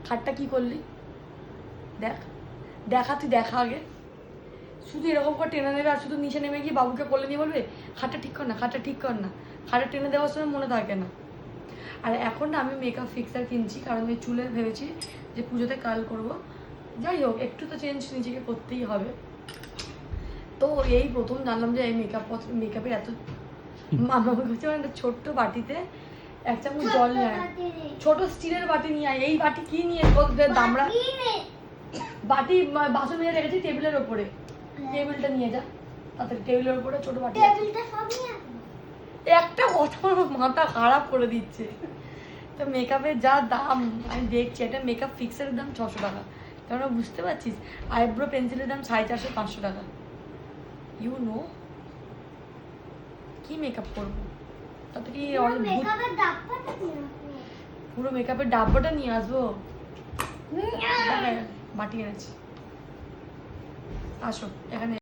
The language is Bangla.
খাটটা কি করলি দেখ, দেখা তুই দেখা আগে। শুধু এরকম করে টেনে নেবে আর শুধু নিচে নেমে গিয়ে বাবুকে কোলে নিয়ে বলবে খাটটা ঠিক কর না, খাটটা ঠিক কর না। খাটটা টেনে দেওয়ার সময় মনে থাকে না। আর এখন না আমি মেকআপ ফিক্সার কিনছি, কারণ এই চুলে ভেবেছি যে পুজোতে কাল করব। যাই হোক, একটু তো চেঞ্জ নিজেকে করতেই হবে। তো এই প্রথম জানলাম যে এই মেকআপের এত মামা বলছে একটা ছোট্ট বাটিতে 1 চামচ জল নেয়, ছোট স্টিলের বাটি নিয়ে আয়। এই বাটি কি নিয়ে দামড়া বাটি বাসন মেজে রেখেছি টেবিলের ওপরে, টেবিলটা নিয়ে যা তাড়াতাড়ি। টেবিলের ওপরে ছোট বাটি একটা কথা মাথা খারাপ করে দিচ্ছে। তো মেকআপের যা দাম আমি দেখছি, একটা মেকআপ ফিক্সারের দাম 600 টাকা। তোমরা বুঝতে পারছিস? আইব্রো পেন্সিলের দাম 450-500 টাকা। ইউ নো কি মেকআপ করবো? তাতে কি পুরো মেকআপের ডাব্বাটা নিয়ে আসবো? বাটি এনেছি, আসো এখানে।